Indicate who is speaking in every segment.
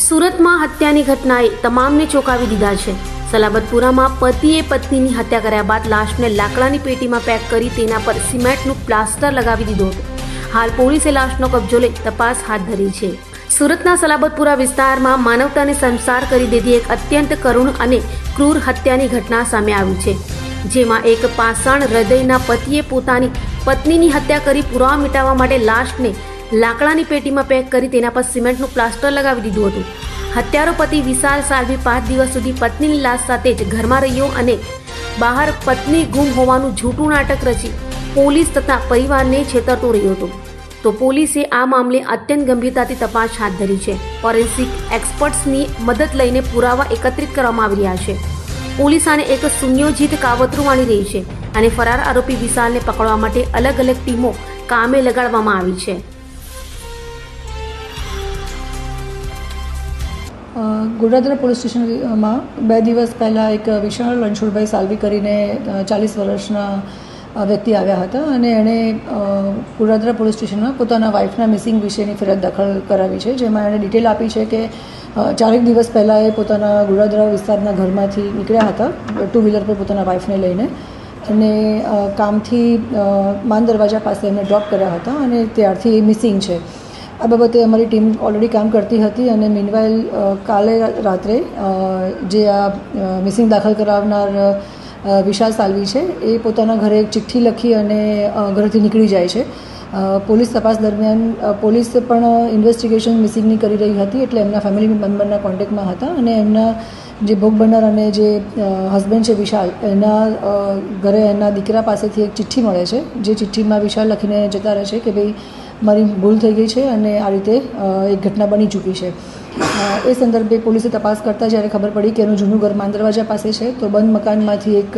Speaker 1: સુરતમાં હત્યાની ઘટનાએ તમામને ચોંકાવી દીધા છે। સલાબતપુરામાં પતિએ પત્નીની હત્યા કર્યા બાદ લાશને લાકડાની પેટીમાં પેક કરી તેના પર સિમેન્ટનું પ્લાસ્ટર લગાવી દીધું હતું। હાલ પોલીસે લાશનો કબજો લઈ તપાસ હાથ ધરી છે। સુરતના સલાબતપુરા વિસ્તારમાં માનવતાને સંસાર કરી દીધી એક અત્યંત કરુણ અને ક્રૂર હત્યાની ઘટના સામે આવી છે, જેમાં એક પાષાણ હૃદયના પતિએ પોતાની પત્નીની હત્યા કરી પુરાવા મિટાવવા માટે લાશને લાકડાની પેટીમાં પેક કરી તેના પર સિમેન્ટનું પ્લાસ્ટર લગાવી દીધું હતું। હત્યારો પતિ વિશાલ સાલ્વી 5 દિવસ સુધી પત્નીની લાશ સાથે જ ઘરમાં રહ્યો અને બહાર પત્ની ગુમ હોવાનું જૂઠું નાટક રચી પોલીસ તથા પરિવારને છેતરતો રહ્યો હતો। તો પોલીસે આ મામલે અત્યંત ગંભીરતાથી તપાસ હાથ ધરી છે। ફોરેન્સિક એક્સપર્ટ્સની મદદ લઈને પુરાવા એકત્રિત કરવામાં આવી રહ્યા છે। પોલીસ આને એક સુનિયોજિત કાવતરું માની રહી છે અને ફરાર આરોપી વિશાલને પકડવા માટે અલગ અલગ ટીમો કામે લગાડવામાં આવી છે।
Speaker 2: ગોડાદરા પોલીસ સ્ટેશનમાં 2 દિવસ પહેલાં એક વિશાળ રણછોડભાઈ સાલ્વી કરીને 40 વર્ષના વ્યક્તિ આવ્યા હતા અને એણે ગોડાદરા પોલીસ સ્ટેશનમાં પોતાના વાઇફના મિસિંગ વિશેની ફરિયાદ દાખલ કરાવી છે, જેમાં એણે ડિટેલ આપી છે કે 4 દિવસ પહેલાં એ પોતાના ગોડાદરા વિસ્તારના ઘરમાંથી નીકળ્યા હતા 2 વ્હીલર પર પોતાના વાઇફને લઈને અને કામથી માન દરવાજા પાસે એમને ડ્રોપ કર્યા હતા અને ત્યારથી એ મિસિંગ છે। આ બાબતે અમારી ટીમ ઓલરેડી કામ કરતી હતી અને મીનવાઇલ કાલે રાત્રે જે આ મિસિંગ દાખલ કરાવનાર વિશાલ સાલ્વી છે એ પોતાના ઘરે એક ચિઠ્ઠી લખી અને ઘરેથી નીકળી જાય છે। પોલીસ તપાસ દરમિયાન પોલીસ પણ ઇન્વેસ્ટિગેશન મિસિંગની કરી રહી હતી, એટલે એમના ફેમિલી મેમ્બરના કોન્ટેક્ટમાં હતા અને એમના જે ભોગ બનનાર અને જે હસબન્ડ છે વિશાલ, એના ઘરે એના દીકરા પાસેથી એક ચિઠ્ઠી મળે છે, જે ચિઠ્ઠીમાં વિશાલ લખીને જતા રહે છે કે ભાઈ મારી ભૂલ થઈ ગઈ છે અને આ રીતે એક ઘટના બની ચૂકી છે। એ સંદર્ભે પોલીસે તપાસ કરતાં જ્યારે ખબર પડી કે એનું જૂનું ઘર માન દરવાજા પાસે છે, તો બંધ મકાનમાંથી એક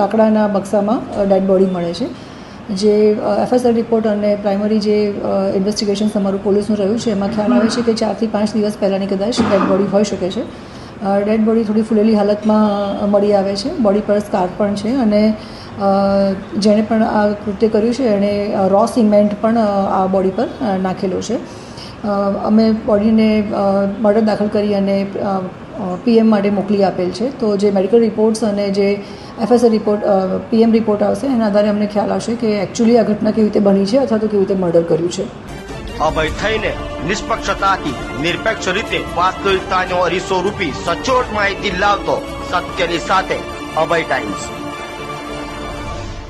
Speaker 2: લાકડાના બક્સામાં ડેડ બોડી મળે છે, જે FSR રિપોર્ટ અને પ્રાઇમરી જે ઇન્વેસ્ટિગેશન અમારું પોલીસનું રહ્યું છે એમાં ખ્યાલ આવે છે કે 4 થી 5 દિવસ પહેલાંની કદાચ ડેડ બોડી હોઈ શકે છે। ડેડ બોડી થોડી ફૂલેલી હાલતમાં મળી આવે છે, બોડી પર સ્કાર પણ છે અને જેણે પણ આ કૃત્ય કર્યું છે એણે રો સિમેન્ટ પણ આ બોડી પર નાખેલો છે। અમે બોડીને મર્ડર દાખલ કરી અને PM માટે મોકલી આપેલ છે, તો જે મેડિકલ રિપોર્ટ્સ અને જે FSR રિપોર્ટ PM રિપોર્ટ આવશે એના આધારે અમને ખ્યાલ આવશે કે એકચ્યુઅલી આ ઘટના કેવી રીતે બની છે અથવા તો કેવી રીતે મર્ડર કર્યું છે।
Speaker 3: અભય થઈને નિષ્પક્ષતાથી નિરપેક્ષ રીતે વાસ્તવિકતાનો અરીસો રૂપી સચોટ માહિતી લાવતો સત્યની સાથે અભય ટાઈમ્સ।